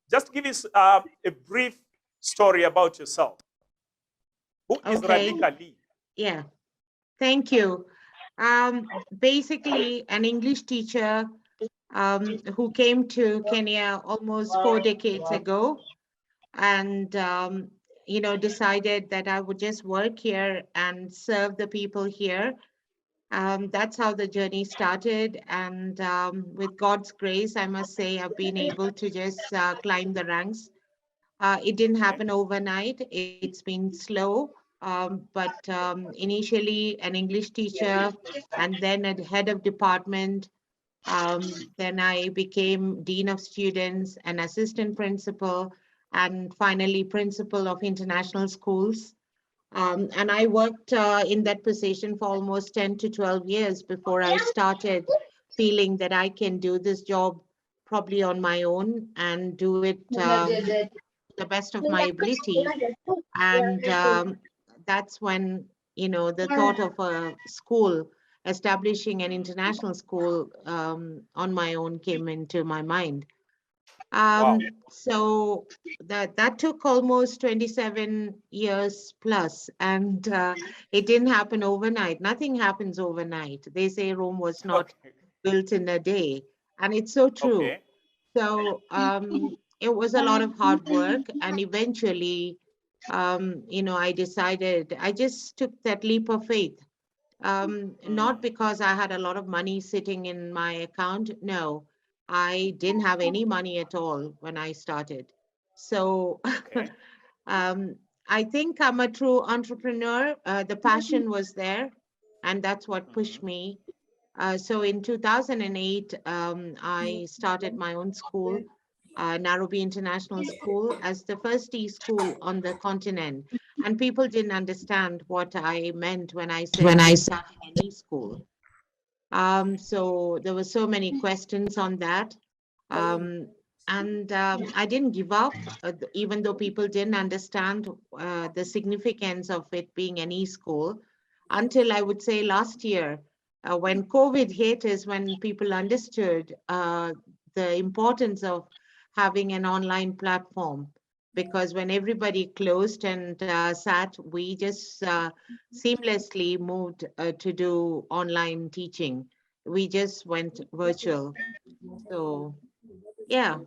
Just give us a brief story about yourself. Who is Okay. Radhika Lee? Yeah. Thank you. Basically, an English teacher who came to Kenya almost 4 decades ago, and decided that I would just work here and serve the people here. That's how the journey started, and with God's grace, I must say I've been able to just climb the ranks. It didn't happen overnight. It's been slow, but initially an English teacher, and then a head of department. Then I became dean of students, an assistant principal, and finally principal of international schools. And I worked in that position for almost 10 to 12 years before I started feeling that I can do this job probably on my own and do it the best of my ability. And that's when, the thought of a school, establishing an international school on my own came into my mind. Wow. So that took almost 27 years plus, and it didn't happen overnight. Nothing happens overnight. They say Rome was not Okay. built in a day, and it's so true. Okay. So it was a lot of hard work, and eventually, I decided I just took that leap of faith. Not because I had a lot of money sitting in my account. No, I didn't have any money at all when I started. So Okay. um, I think I'm a true entrepreneur. The passion was there, and that's what pushed me. So in 2008, I started my own school, Nairobi International School, as the first e-school on the continent. And people didn't understand what I meant when I said we're starting an e-school. So there were so many questions on that. Um, and I didn't give up, even though people didn't understand the significance of it being an e-school, until I would say last year, when COVID hit, is when people understood the importance of having an online platform. Because when everybody closed and sat, we just seamlessly moved to do online teaching. We just went virtual. So, yeah.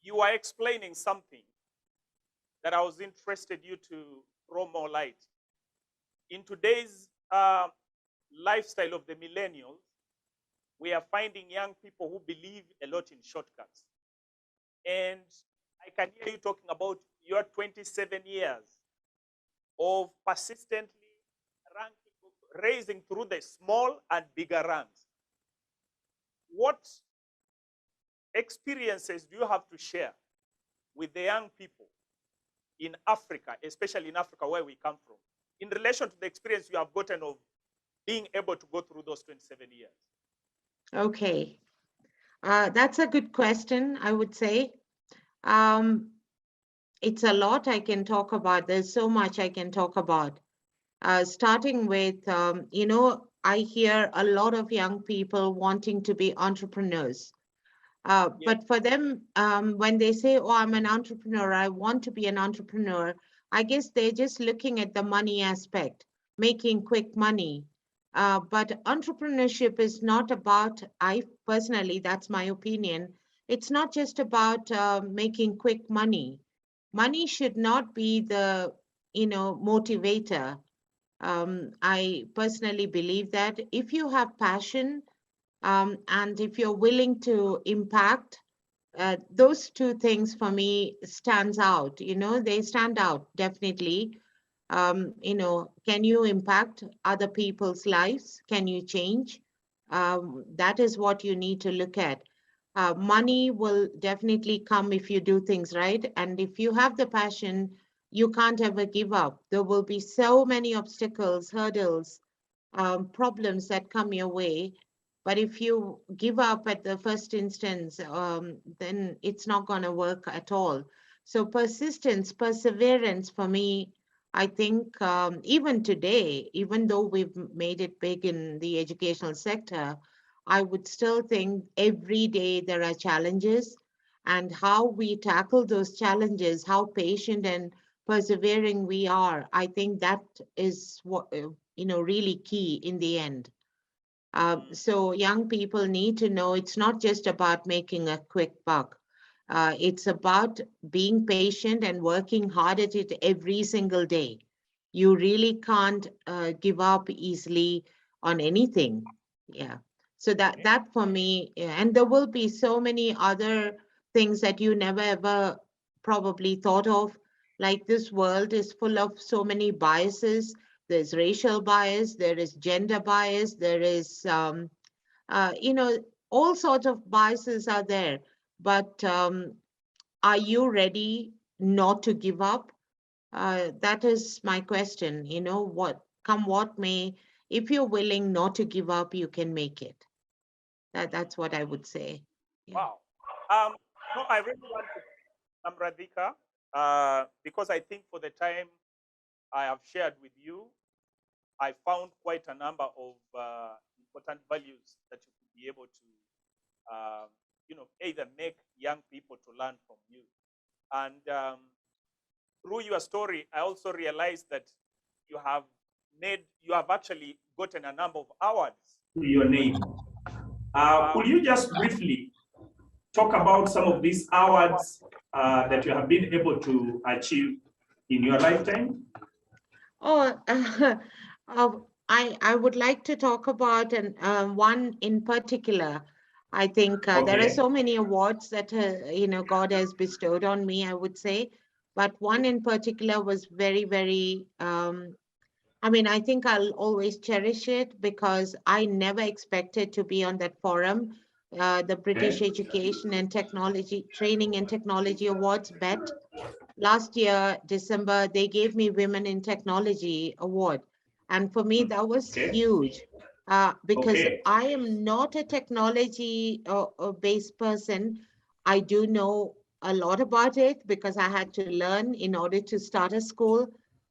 You are explaining something that I was interested you to throw more light. In today's lifestyle of the millennials, we are finding young people who believe a lot in shortcuts. And I can hear you talking about your 27 years of persistently ranking, raising through the small and bigger ranks. What experiences do you have to share with the young people in Africa, especially in Africa where we come from, in relation to the experience you have gotten of being able to go through those 27 years? Okay. That's a good question, I would say. Um, it's a lot I can talk about. There's so much I can talk about. Starting with, I hear a lot of young people wanting to be entrepreneurs. But for them, when they say, oh, I'm an entrepreneur, I want to be an entrepreneur, I guess they're just looking at the money aspect, making quick money. But entrepreneurship is not about, I personally, that's my opinion, it's not just about making quick money. Money should not be the, motivator. I personally believe that if you have passion, and if you're willing to impact, those two things for me stands out. They stand out definitely. Can you impact other people's lives? Can you change? That is what you need to look at. Money will definitely come if you do things right, and if you have the passion, you can't ever give up. There will be so many obstacles, hurdles, problems that come your way. But if you give up at the first instance, then it's not going to work at all. So persistence, perseverance for me, I think even today, even though we've made it big in the educational sector, I would still think every day there are challenges, and how we tackle those challenges, how patient and persevering we are. I think that is what, really key in the end. Mm. So young people need to know it's not just about making a quick buck. It's about being patient and working hard at it every single day. You really can't give up easily on anything. Yeah. So Okay. that for me, yeah, and there will be so many other things that you never ever probably thought of. Like, this world is full of so many biases. There's racial bias, there is gender bias, there is all sorts of biases are there. But are you ready not to give up? That is my question. What come what may, if you're willing not to give up, you can make it. That's what I would say. Yeah. Wow. No, I really want to Radhika, because I think for the time I have shared with you, I found quite a number of important values that you could be able to, either make young people to learn from you. And through your story, I also realized that you have you have actually gotten a number of awards. Your name. Could you just briefly talk about some of these awards that you have been able to achieve in your lifetime? Oh, uh, I would like to talk about one in particular. I think there are Okay. so many awards that God has bestowed on me, I would say, but one in particular was very, very. I mean, I think I'll always cherish it because I never expected to be on that forum, the British Okay. Education and Technology Training and Technology Awards, BET. Last year, December, they gave me Women in Technology Award. And for me, that was Okay. huge because Okay. I am not a technology based person. I do know a lot about it because I had to learn in order to start a school.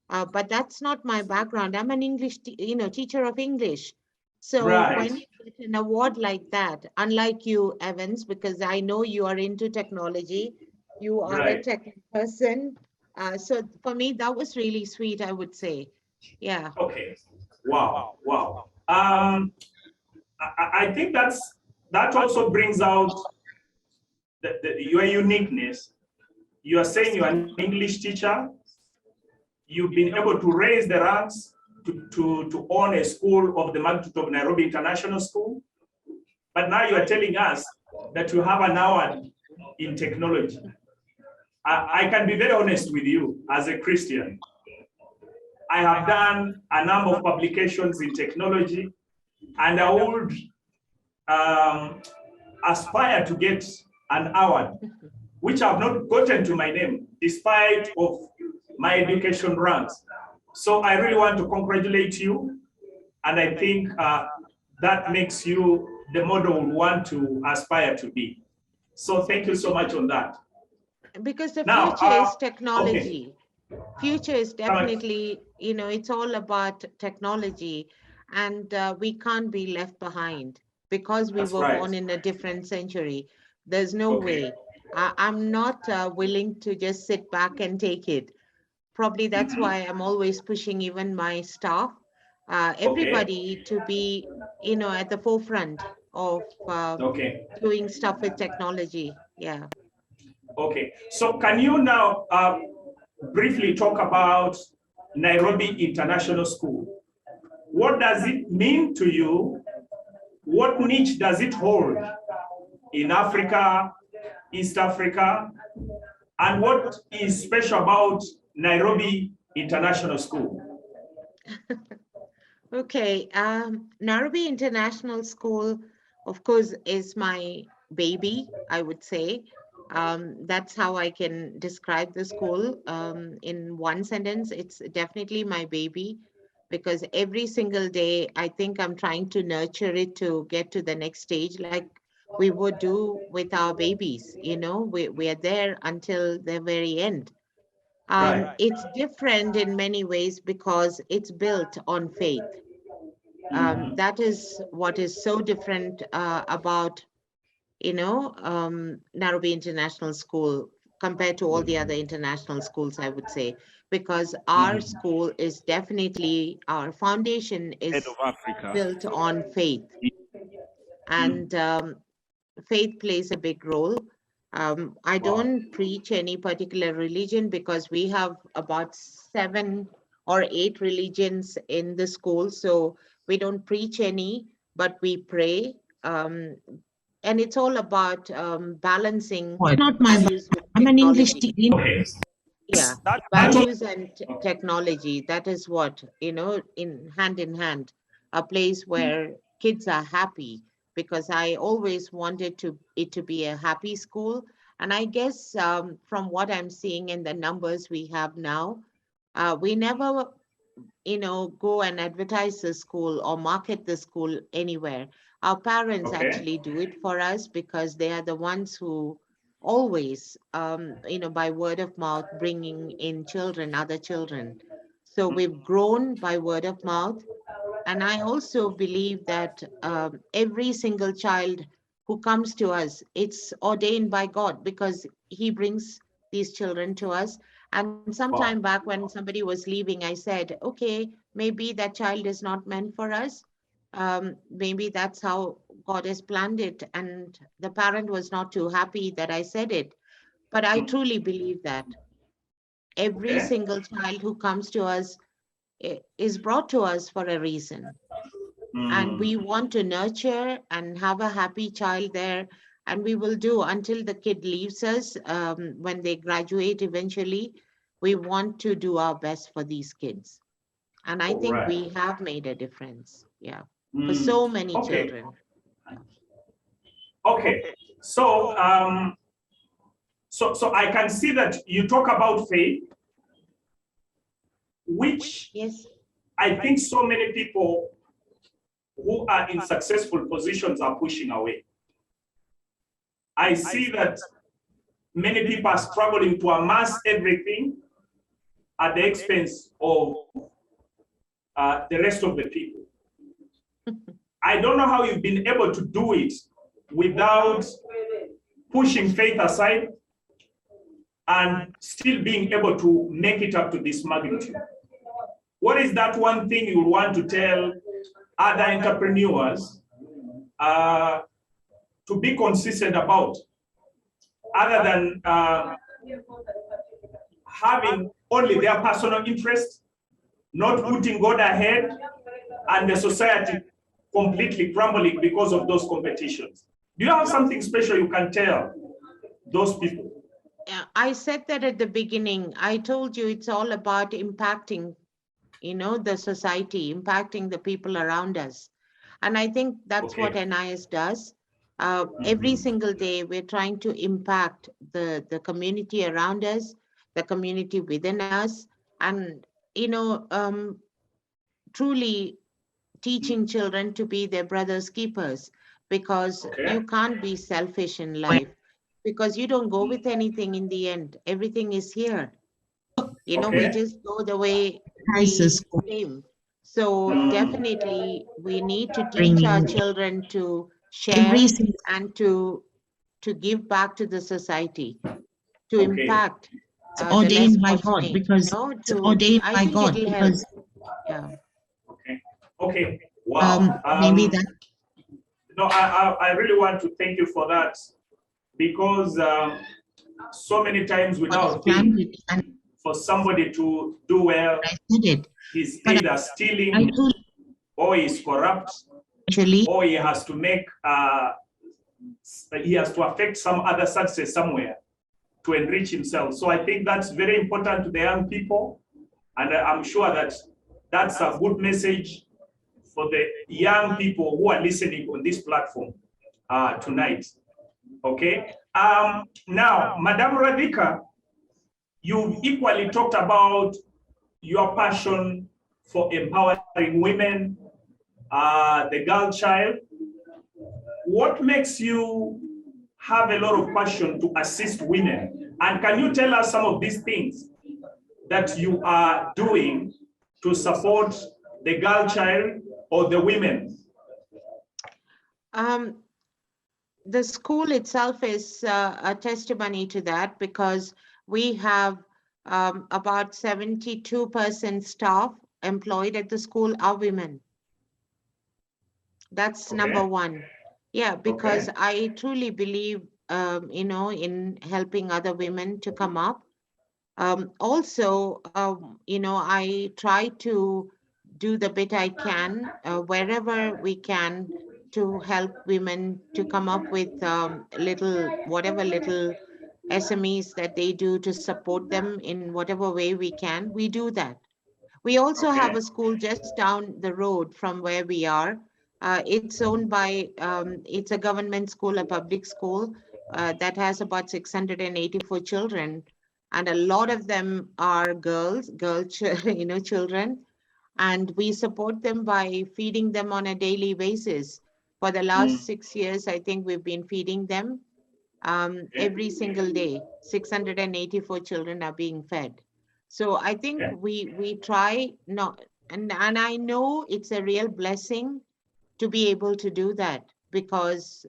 But that's not my background. I'm an English, teacher of English. So Right. when you get an award like that, unlike you, Evans, because I know you are into technology, you are a Right. tech person. So for me, that was really sweet, I would say. Yeah. Okay. Wow. Wow. I think that also brings out your uniqueness. You are saying you're an English teacher. You've been able to raise the ranks to own a school of the magnitude of Nairobi International School. But now you are telling us that you have an award in technology. I can be very honest with you as a Christian. I have done a number of publications in technology, and I would aspire to get an award, which I've not gotten to my name, despite of my education ranks. So I really want to congratulate you, and I think that makes you the model we want to aspire to be. So thank you so much on that. Because the Now, future is okay, technology. Future is come on. definitely, it's all about technology, and we can't be left behind because we That's were right. born in a different century. There's no Okay. way. I'm not willing to just sit back and take it. Probably that's Mhm. why I'm always pushing even my staff, Okay. everybody to be, at the forefront of Okay. doing stuff with technology. Yeah. Okay. So can you now briefly talk about Nairobi International School? What does it mean to you? What niche does it hold in Africa, East Africa? And what is special about Nairobi International School? Okay. Nairobi International School, of course, is my baby, I would say. That's how I can describe the school in one sentence. It's definitely my baby because every single day I think I'm trying to nurture it to get to the next stage, like we would do with our babies. We are there until the very end. Right. It's different in many ways because it's built on faith. That is what is so different about, Nairobi International School compared to all the other international schools, I would say, because our school is definitely, our foundation Head is of Africa. built on faith, and faith plays a big role. I don't preach any particular religion because we have about 7 or 8 religions in the school. So we don't preach any, but we pray. And it's all about balancing Not my, values with I'm an English technology. teacher. Okay. Yeah, That values and technology, that is what, in hand, a place where kids are happy, because I always wanted it to be a happy school. And I guess from what I'm seeing in the numbers we have now, we never, go and advertise the school or market the school anywhere. Our parents actually do it for us because they are the ones who always, by word of mouth, bringing in children, other children. So we've grown by word of mouth. And I also believe that every single child who comes to us, it's ordained by God because He brings these children to us. And some time back when somebody was leaving, I said, okay, maybe that child is not meant for us. Maybe that's how God has planned it. And the parent was not too happy that I said it. But I truly believe that every single child who comes to us is brought to us for a reason. And we want to nurture and have a happy child there. And we will do until the kid leaves us. When they graduate eventually, we want to do our best for these kids. And I think we have made a difference. Yeah. For so many children. Okay. So, so I can see that you talk about faith, which Yes. I think so many people who are in successful positions are pushing away. I see that many people are struggling to amass everything at the expense of the rest of the people. I don't know how you've been able to do it without pushing faith aside and still being able to make it up to this magnitude. What is that one thing you want to tell other entrepreneurs to be consistent about, other than having only their personal interest, not putting God ahead, and the society completely crumbling because of those competitions? Do you have something special you can tell those people? I said that at the beginning. I told you it's all about impacting, the society, impacting the people around us. And I think that's what NIS does. Every single day, we're trying to impact the community around us, the community within us, and, truly teaching children to be their brother's keepers, because you can't be selfish in life, because you don't go with anything in the end. Everything is here. We just go the way we came. So definitely we need to teach our children to share and to give back to the society, to impact the less Ordained by God fortunate, because it's ordained I by think God it'll help. because Yeah. Okay. Wow. maybe that No, I really want to thank you for that, because so many times we now think it and for somebody to do well, I said it. he's But either I stealing, told or he's corrupt, actually or he has to make he has to affect some other success somewhere to enrich himself. So I think that's very important to the young people, and I'm sure that that's a good message for the young people who are listening on this platform tonight. Okay. Now, Madam Radhika, you've equally talked about your passion for empowering women, the girl child. What makes you have a lot of passion to assist women? And can you tell us some of these things that you are doing to support the girl child or the women? The school itself is a testimony to that, because we have about 72% staff employed at the school are women. That's number one. Yeah, because I truly believe, in helping other women to come up. Also, I try to do the bit I can wherever we can to help women to come up with whatever little SMEs that they do to support them in whatever way we can. We do that. We also have a school just down the road from where we are. It's owned by, it's a government school, a public school that has about 684 children. And a lot of them are children. And we support them by feeding them on a daily basis. For the last 6 years, I think we've been feeding them every single day. 684 children are being fed. So I think we try not, and I know it's a real blessing to be able to do that, because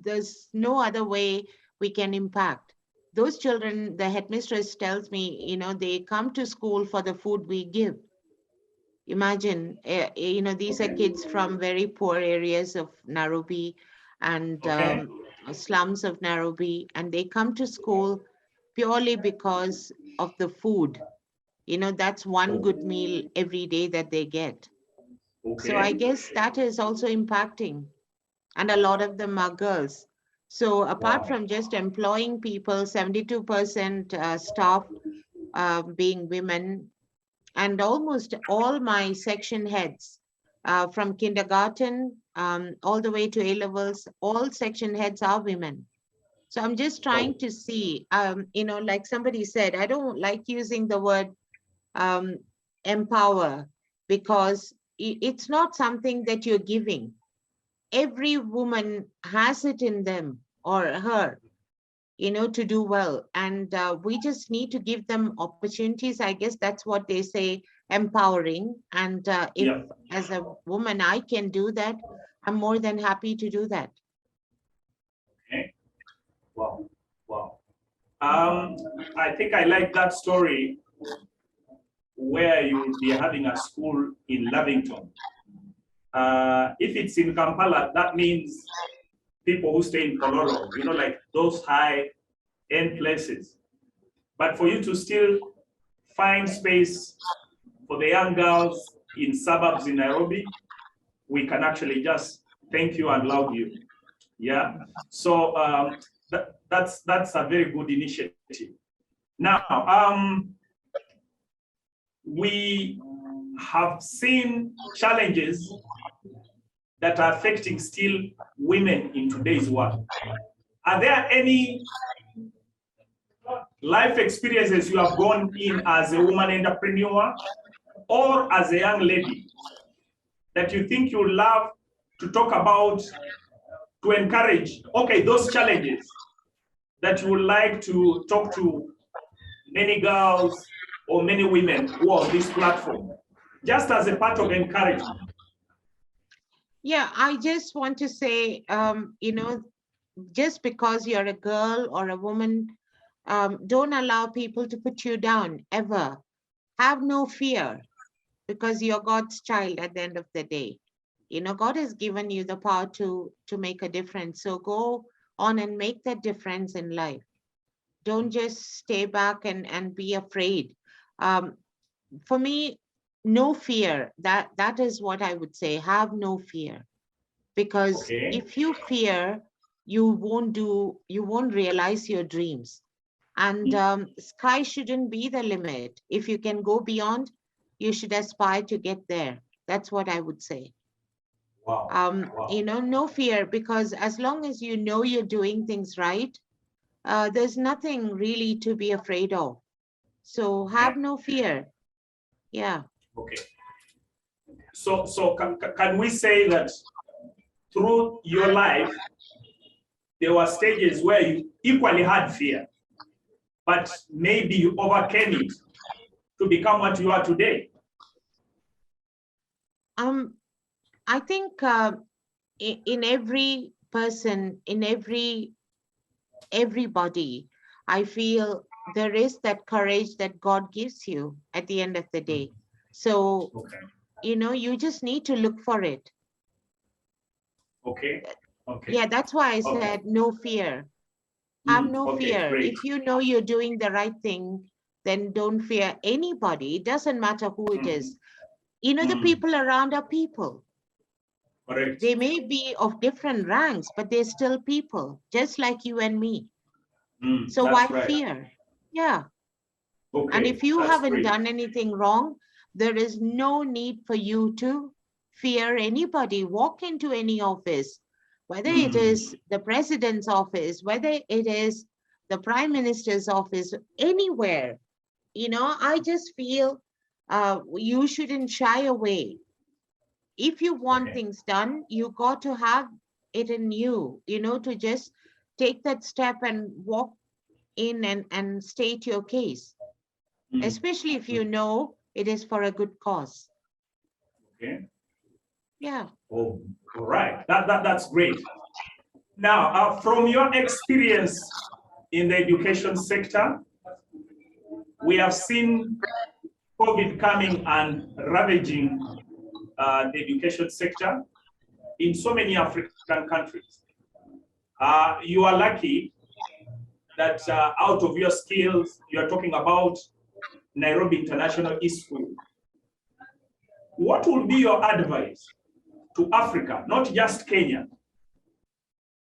there's no other way we can impact. Those children, the headmistress tells me, they come to school for the food we give. Imagine, these are kids from very poor areas of Nairobi and slums of Nairobi, and they come to school purely because of the food. That's one good meal every day that they get. So I guess that is also impacting. And a lot of them are girls. So apart from just employing people, 72% staff being women, and almost all my section heads from kindergarten all the way to A-levels, all section heads are women. So I'm just trying to see, like somebody said, I don't like using the word empower, because it's not something that you're giving. Every woman has it in them or her, to do well. And we just need to give them opportunities. I guess that's what they say, empowering. And if as a woman, I can do that, I'm more than happy to do that. Okay. Wow. Wow. I think I like that story where you will be having a school in Lavington. If it's in Kampala, that means people who stay in Kololo, like those high-end places. But for you to still find space for the young girls in suburbs in Nairobi, we can actually just thank you and love you. Yeah. So that's a very good initiative. Now, we have seen challenges that are affecting still women in today's world. Are there any life experiences you have gone in as a woman entrepreneur or as a young lady that you think you love to talk about, to encourage, those challenges that you would like to talk to many girls or many women who are on this platform, just as a part of encouragement? Yeah, I just want to say, just because you're a girl or a woman, don't allow people to put you down, ever. Have no fear, because you're God's child at the end of the day. God has given you the power to make a difference. So go on and make that difference in life. Don't just stay back and be afraid. For me, no fear. That is what I would say. Have no fear. Because if you fear, you won't realize your dreams. And sky shouldn't be the limit. If you can go beyond, you should aspire to get there. That's what I would say. Wow. No fear, because as long as you know you're doing things right, there's nothing really to be afraid of. So have no fear. Yeah. Okay. So can we say that through your life, there were stages where you equally had fear, but maybe you overcame it to become what you are today? I think in every person, in everybody, I feel there is that courage that God gives you at the end of the day. So, Okay. you just need to look for it. Okay. Okay. Yeah, that's why I Okay. said no fear. Have no Okay. fear. Great. If you know you're doing the right thing, then don't fear anybody. It doesn't matter who it is. The people around are people. Correct. They may be of different ranks, but they're still people, just like you and me. So why That's right. fear? Yeah. Okay. And if you That's haven't great. done anything wrong, there is no need for you to fear anybody. Walk into any office, whether it is the president's office, whether it is the prime minister's office, anywhere. I just feel you shouldn't shy away. If you want Okay. things done, you got to have it in you, to just take that step and walk in and state your case, especially if you know it is for a good cause. Okay. Yeah. Oh, all right. That's great. Now, from your experience in the education sector, we have seen COVID coming and ravaging the education sector in so many African countries. You are lucky that out of your skills, you are talking about Nairobi International School. What will be your advice to Africa, not just Kenya,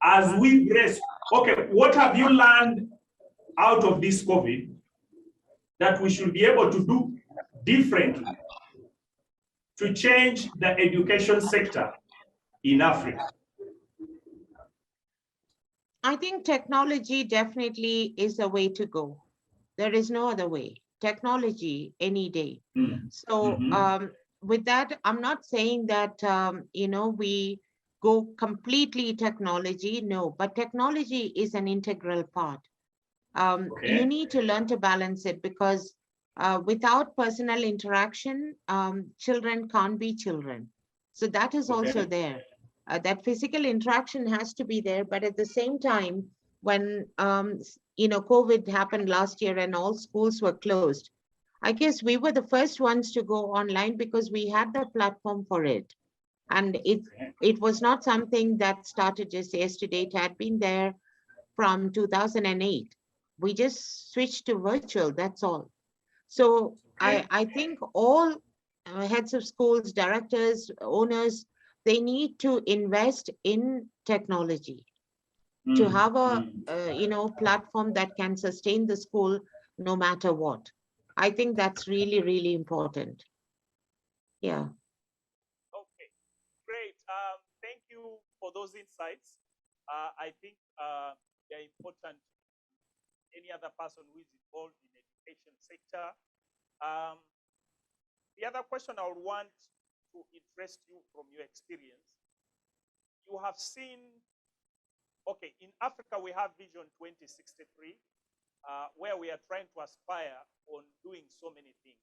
as we brace? Okay, what have you learned out of this COVID that we should be able to do differently to change the education sector in Africa? I think technology definitely is a way to go. There is no other way. Technology any day. So with that, I'm not saying that, we go completely technology. No, but technology is an integral part. You need to learn to balance it because without personal interaction, children can't be children. So that is also there. That physical interaction has to be there, but at the same time, when COVID happened last year and all schools were closed, I guess we were the first ones to go online because we had the platform for it. And it was not something that started just yesterday. It had been there from 2008. We just switched to virtual, that's all. So I think all heads of schools, directors, owners, they need to invest in technology to have a platform that can sustain the school no matter what. I think that's really, really important. Yeah. Okay, great. Thank you for those insights. I think they're important. Any other person who is involved in education sector. Um, the other question I would want to interest you from your experience. You have seen, okay, in Africa we have Vision 2063, where we are trying to aspire on doing so many things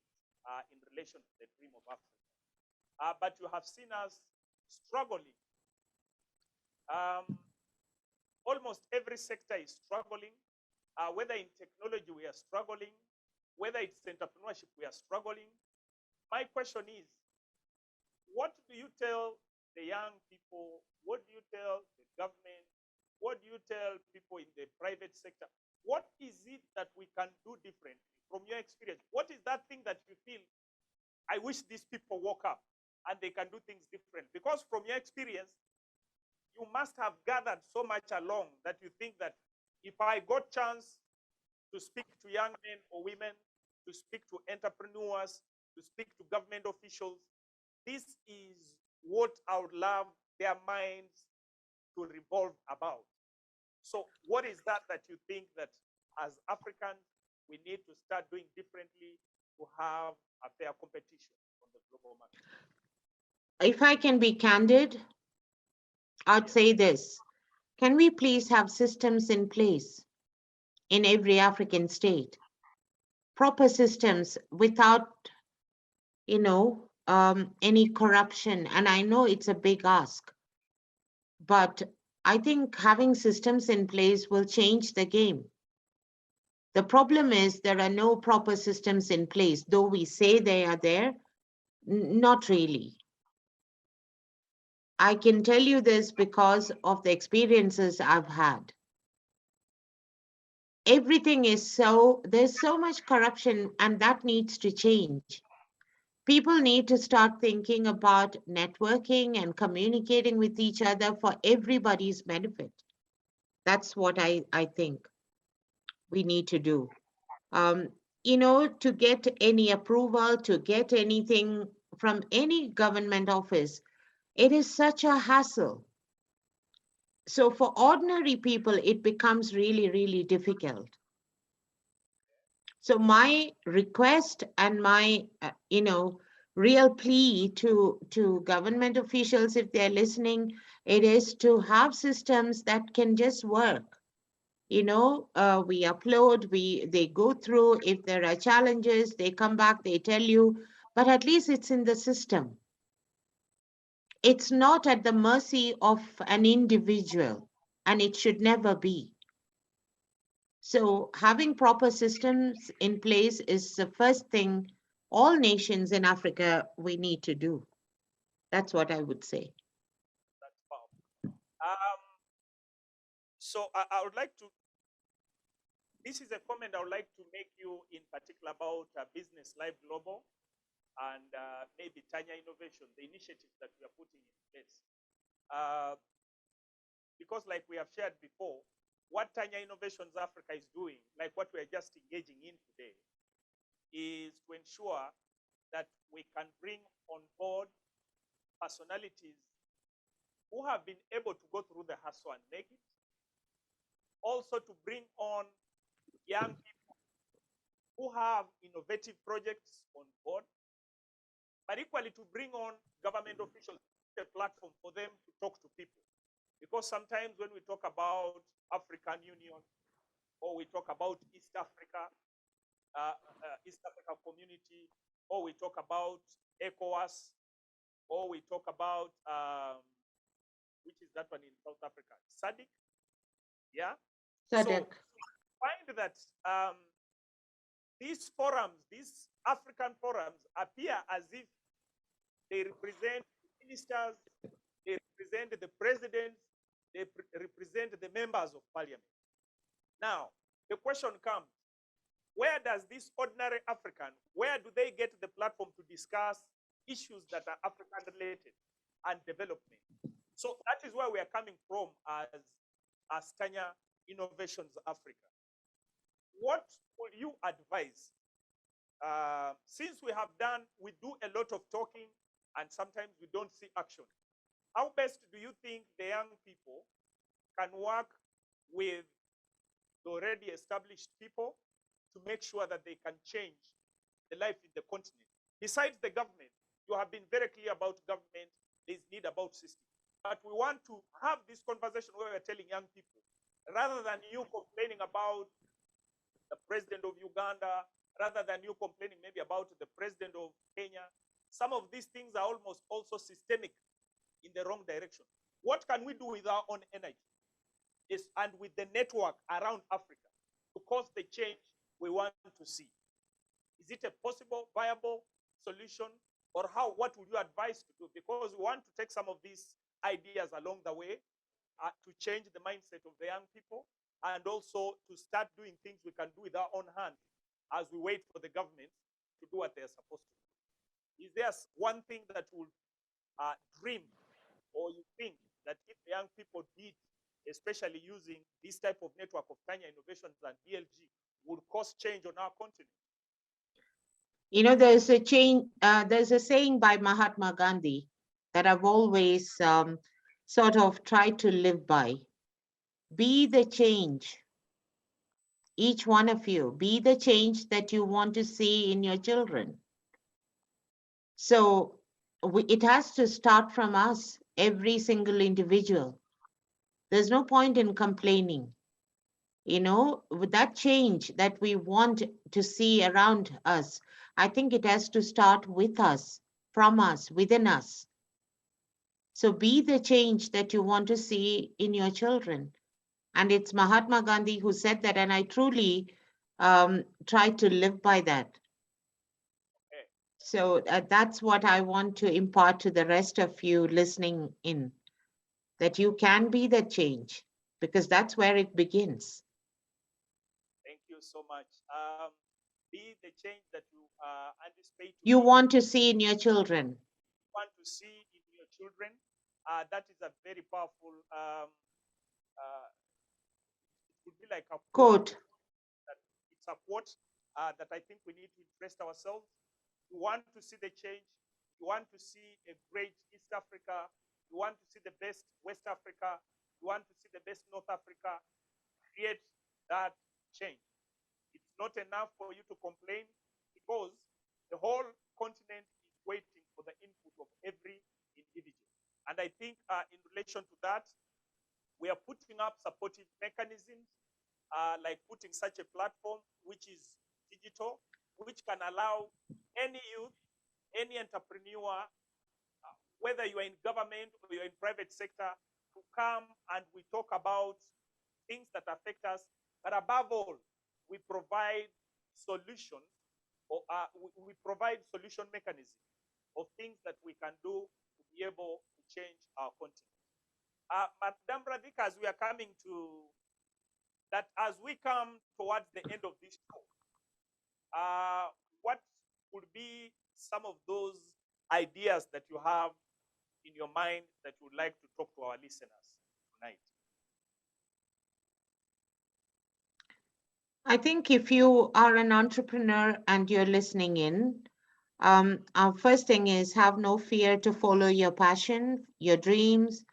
in relation to the dream of Africa. But you have seen us struggling. Almost every sector is struggling. Whether in technology we are struggling, whether it's entrepreneurship we are struggling. My question is, what do you tell the young people? What do you tell the government? What do you tell people in the private sector? What is it that we can do differently from your experience? What is that thing that you feel, I wish these people woke up and they can do things different? Because from your experience, you must have gathered so much along that you think that if I got chance to speak to young men or women, to speak to entrepreneurs, to speak to government officials, this is what I would love their minds to revolve about. So what is that you think that as Africans, we need to start doing differently to have a fair competition on the global market? If I can be candid, I'd say this. Can we please have systems in place in every African state? Proper systems without, any corruption. And I know it's a big ask, but I think having systems in place will change the game. The problem is there are no proper systems in place, though we say they are there, not really. I can tell you this because of the experiences I've had. Everything is there's so much corruption, and that needs to change. People need to start thinking about networking and communicating with each other for everybody's benefit. That's what I think we need to do. Um, to get any approval, to get anything from any government office, it is such a hassle. So for ordinary people, it becomes really, really difficult. So my request and my, real plea to government officials, if they're listening, it is to have systems that can just work. We upload, they go through. If there are challenges, they come back, they tell you, but at least it's in the system. It's not at the mercy of an individual, and it should never be. So having proper systems in place is the first thing all nations in Africa we need to do. That's what I would say. That's powerful. So I would like to, this is a comment I would like to make you in particular about Business Live Global and maybe Tanya Innovation, the initiatives that we are putting in place. Because like we have shared before, what Tanya Innovations Africa is doing, like what we are just engaging in today, is to ensure that we can bring on board personalities who have been able to go through the hustle and make it. Also to bring on young people who have innovative projects on board, but equally to bring on government officials, a platform for them to talk to people. Because sometimes when we talk about African Union, or we talk about East Africa community, or we talk about ECOWAS, or we talk about, which is that one in South Africa, SADC, yeah? SADC. So find that these forums, these African forums, appear as if they represent ministers, they represent the presidents, they represent the members of parliament. Now, the question comes, where does this ordinary African, where do they get the platform to discuss issues that are African related and development? So that is where we are coming from as Tanya Innovations Africa. What would you advise? Since we do a lot of talking and sometimes we don't see action, how best do you think the young people can work with the already established people to make sure that they can change the life in the continent? Besides the government, you have been very clear about government, there's need about system. But we want to have this conversation where we're telling young people, rather than you complaining about the president of Uganda, rather than you complaining maybe about the president of Kenya, some of these things are almost also systemic in the wrong direction. What can we do with our own energy and with the network around Africa to cause the change we want to see? Is it a possible, viable solution? Or what would you advise to do? Because we want to take some of these ideas along the way to change the mindset of the young people, and also to start doing things we can do with our own hands as we wait for the government to do what they're supposed to do. Is there one thing that would dream, or you think that if the young people did, especially using this type of network of Tanya Innovations and BLG, would cause change on our continent? There's a saying by Mahatma Gandhi that I've always sort of tried to live by. Be the change. Each one of you, be the change that you want to see in your children. So it has to start from us, every single individual. There's no point in complaining. With that change that we want to see around us, I think it has to start with us from us, within us. So be the change that you want to see in your children. And it's Mahatma Gandhi who said that, and I truly try to live by that. Okay. So that's what I want to impart to the rest of you listening in, that you can be the change, because that's where it begins. Thank you so much. Be the change that you anticipate to You be, want to see in your children. want to see in your children. That is a very powerful. It would be like a quote. Quote. That it's a quote that I think we need to interest ourselves. You want to see the change. You want to see a great East Africa. You want to see the best West Africa. You want to see the best North Africa. Create that change. It's not enough for you to complain, because the whole continent is waiting for the input of every individual. And I think in relation to that, we are putting up supportive mechanisms, like putting such a platform which is digital, which can allow any youth, any entrepreneur, whether you are in government or you're in private sector, to come and we talk about things that affect us. But above all, we provide solutions, or we provide solution mechanisms of things that we can do to be able to change our continent. Madam Radhika, as we are coming to that, as we come towards the end of this talk, what would be some of those ideas that you have in your mind that you would like to talk to our listeners tonight? I think if you are an entrepreneur and you're listening in, our first thing is have no fear to follow your passion, your dreams.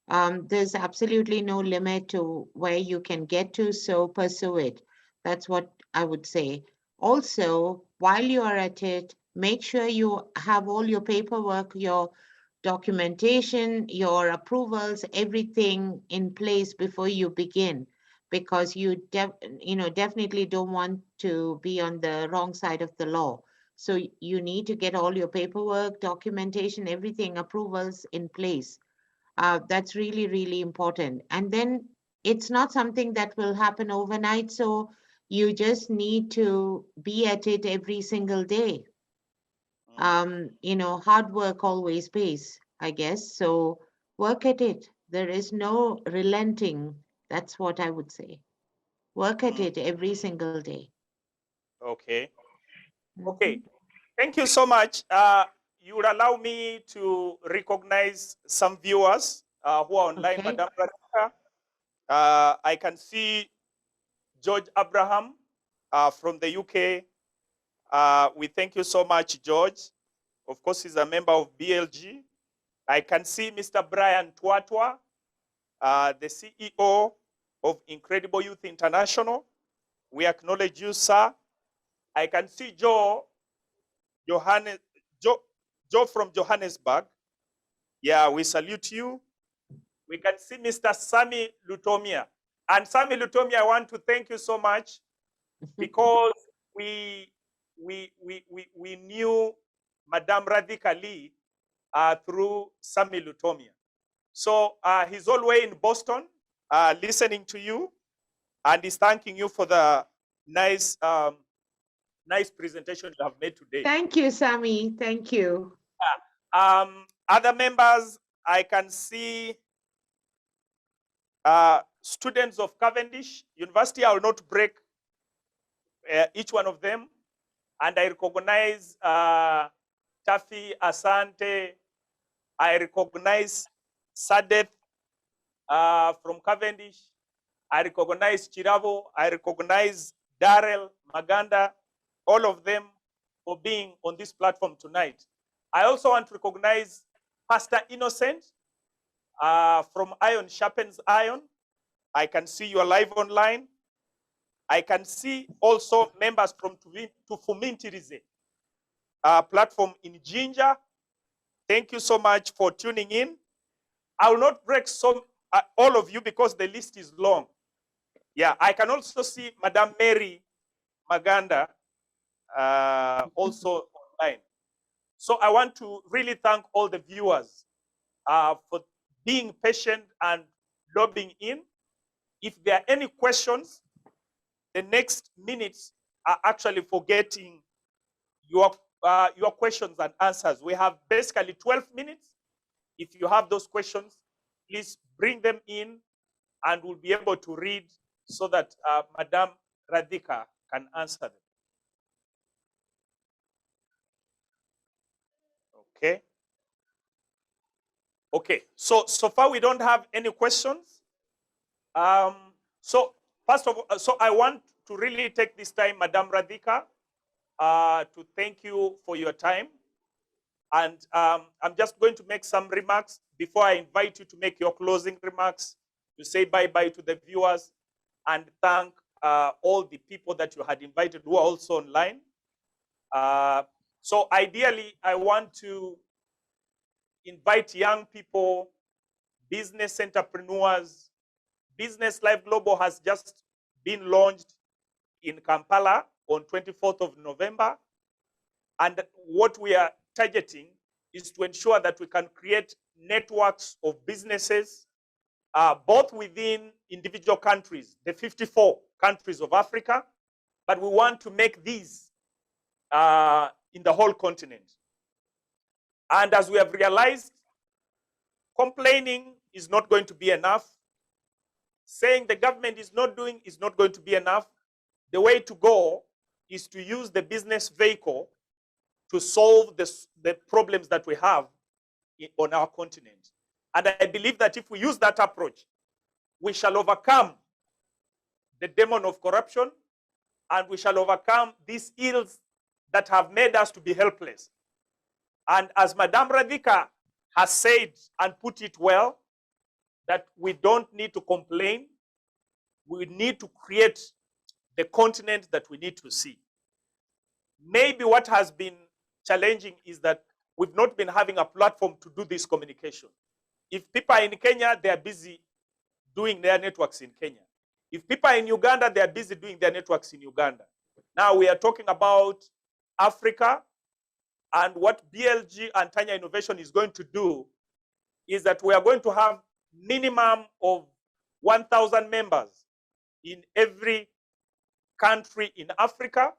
There's absolutely no limit to where you can get to, so pursue it. That's what I would say. Also, while you are at it, make sure you have all your paperwork, your documentation, your approvals, everything in place before you begin, because you definitely don't want to be on the wrong side of the law. So you need to get all your paperwork, documentation, everything, approvals in place. That's really, really important. And then it's not something that will happen overnight. So you just need to be at it every single day. Hard work always pays, I guess. So work at it. There is no relenting. That's what I would say. Work at it every single day. Okay. Mhm. Okay. Thank you so much. You would allow me to recognize some viewers who are online, Okay. Madam Radhika. I can see George Abraham from the UK. We thank you so much, George. Of course, he's a member of BLG. I can see Mr. Brian Twatwa, the CEO of Incredible Youth International. We acknowledge you, sir. I can see Joe from Johannesburg. Yeah, we salute you. We can see Mr. Sami Lutomia. And Sami Lutomia, I want to thank you so much, because we knew Madame Radhika Lee through Sami Lutomia. So he's all the way in Boston, listening to you, and he's thanking you for the nice presentation you have made today. Thank you, Sami. Thank you. Other members, I can see students of Cavendish University. I will not break each one of them. And I recognize Tafi Asante. I recognize Sadeth from Cavendish. I recognize Chiravo. I recognize Darrell Maganda, all of them for being on this platform tonight. I also want to recognize Pastor Innocent from Iron Sharpens Iron. I can see you are live online. I can see also members from Tufumintirize platform in Ginger. Thank you so much for tuning in. I will not break all of you because the list is long. Yeah, I can also see Madame Mary Maganda also online. So I want to really thank all the viewers for being patient and logging in. If there are any questions, the next minutes are actually for getting your questions and answers. We have basically 12 minutes. If you have those questions, please bring them in and we'll be able to read so that Madam Radhika can answer them. Okay. Okay. So far we don't have any questions. So first of all, so I want to really take this time, Madam Radhika, to thank you for your time. And I'm just going to make some remarks before I invite you to make your closing remarks, to say bye-bye to the viewers and thank all the people that you had invited who are also online. So ideally, I want to invite young people, business entrepreneurs. Business Live Global has just been launched in Kampala on 24th of November. And what we are targeting is to ensure that we can create networks of businesses, both within individual countries, the 54 countries of Africa, but we want to make these in the whole continent. And as we have realized, complaining is not going to be enough. Saying the government is not doing is not going to be enough. The way to go is to use the business vehicle to solve the problems that we have on our continent. And I believe that if we use that approach, we shall overcome the demon of corruption and we shall overcome these ills that have made us to be helpless. And as Madame Radhika has said and put it well, that we don't need to complain. We need to create the continent that we need to see. Maybe what has been challenging is that we've not been having a platform to do this communication. If people are in Kenya, they are busy doing their networks in Kenya. If people are in Uganda, they are busy doing their networks in Uganda. Now we are talking about Africa, and what BLG and Tanya Innovation is going to do is that we are going to have minimum of 1,000 members in every country in Africa,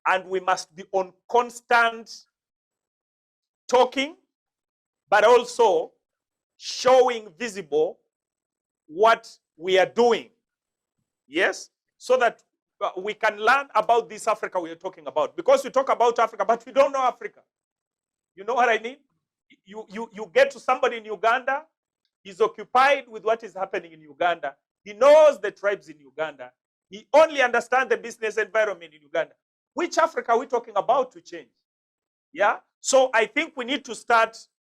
and we must be on constant talking, but also showing visible what we are doing. Yes, so that we can learn about this Africa we are talking about. Because we talk about Africa, but we don't know Africa. You know what I mean? You get to somebody in Uganda, he's occupied with what is happening in Uganda. He knows the tribes in Uganda. He only understands the business environment in Uganda. Which Africa are we talking about to change? Yeah? So I think we need to start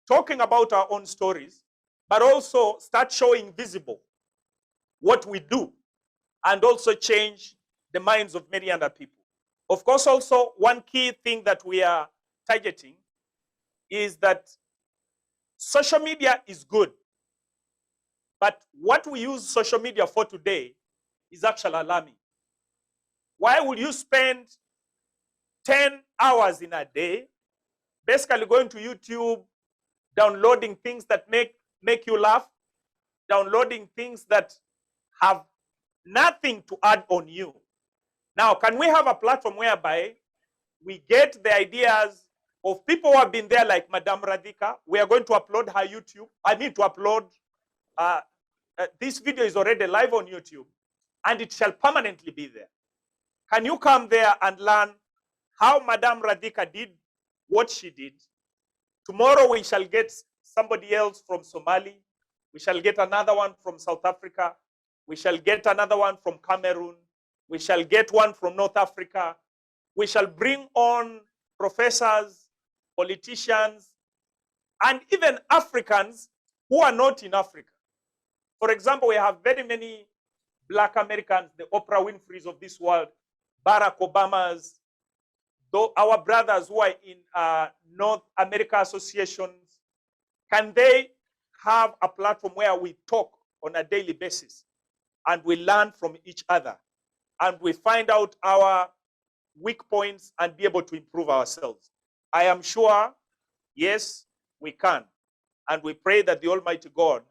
talking about our own stories, but also start showing visible what we do and also change the minds of many other people. Of course, also one key thing that we are targeting is that social media is good, but what we use social media for today is actually alarming. Why would you spend 10 hours in a day basically going to YouTube, downloading things that make you laugh, downloading things that have nothing to add on you? Now, can we have a platform whereby we get the ideas of people who have been there, like Madame Radhika? We are going to upload her YouTube. I need to upload, this video is already live on YouTube, and it shall permanently be there. Can you come there and learn how Madame Radhika did what she did? Tomorrow we shall get somebody else from Somali. We shall get another one from South Africa. We shall get another one from Cameroon. We shall get one from North Africa. We shall bring on professors, politicians, and even Africans who are not in Africa. For example, we have very many Black Americans, the Oprah Winfreys of this world, Barack Obamas, our brothers who are in North America associations. Can they have a platform where we talk on a daily basis and we learn from each other and we find out our weak points and be able to improve ourselves? I am sure Yes, we can. And we pray that the Almighty God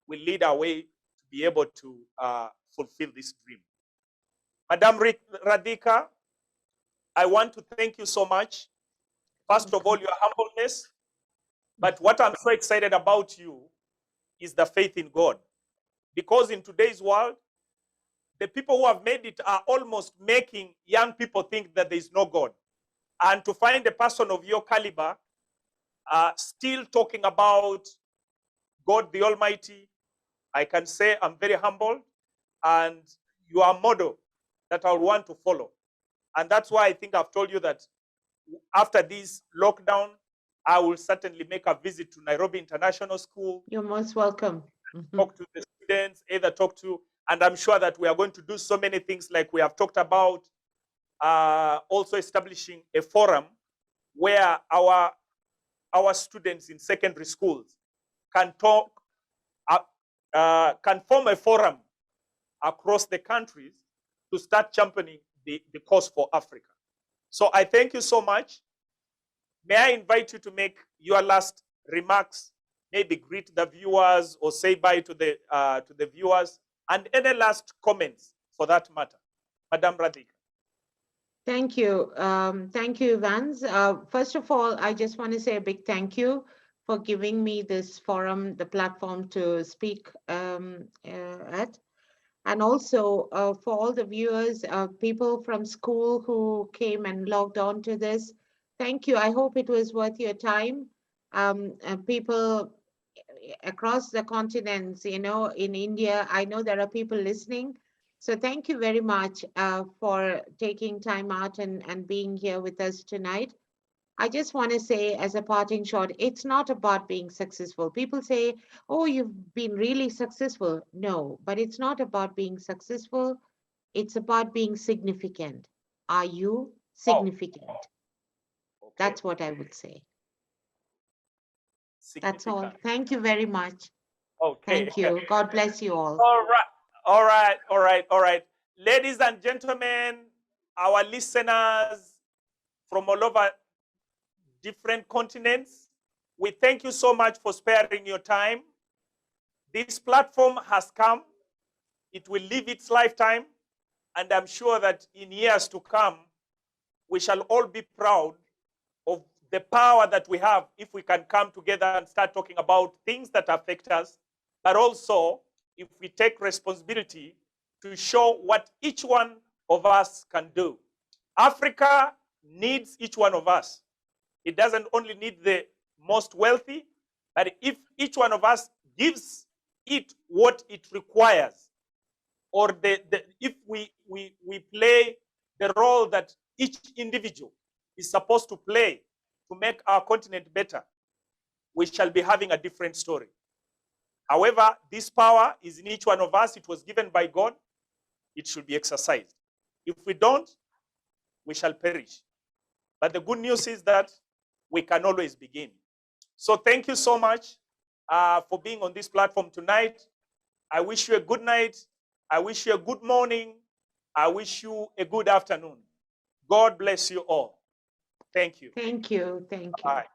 will lead our way to be able to fulfill this dream. Madam Radhika, I want to thank you so much. First of all, your humbleness. But what I'm so excited about you is the faith in God. Because in today's world, the people who have made it are almost making young people think that there is no God. And to find a person of your caliber still talking about God the Almighty, I can say I'm very humbled, and you are a model that I would want to follow. And that's why I think I've told you that after this lockdown, I will certainly make a visit to Nairobi International School. You're most welcome. Talk to the students, and I'm sure that we are going to do so many things like we have talked about, also establishing a forum where our students in secondary schools can talk, can form a forum across the countries to start championing the cause for Africa. So I thank you so much. May I invite you to make your last remarks, maybe greet the viewers or say bye to the viewers, and any last comments for that matter. Madam Radhika. Thank you. Thank you, Vans. First of all, I just want to say a big thank you for giving me this forum, the platform to speak at. And also for all the viewers, people from school who came and logged on to this, thank you. I hope it was worth your time. People across the continents, in India, I know there are people listening. So thank you very much for taking time out and being here with us tonight. I just want to say as a parting shot, it's not about being successful. People say, oh, you've been really successful. No, but it's not about being successful. It's about being significant. Are you significant? Okay. That's what I would say. That's all. Thank you very much. Okay. Thank you. God bless you all. All right. Ladies and gentlemen, our listeners from all over different continents, we thank you so much for sparing your time. This platform has come. It will live its lifetime. And I'm sure that in years to come, we shall all be proud of the power that we have if we can come together and start talking about things that affect us, but also if we take responsibility to show what each one of us can do. Africa needs each one of us. It doesn't only need the most wealthy, but if each one of us gives it what it requires, or if we play the role that each individual is supposed to play to make our continent better, we shall be having a different story. However, this power is in each one of us. It was given by God. It should be exercised. If we don't, we shall perish. But the good news is that we can always begin. So thank you so much for being on this platform tonight. I wish you a good night. I wish you a good morning. I wish you a good afternoon. God bless you all. Thank you. Thank you. Thank you. Bye.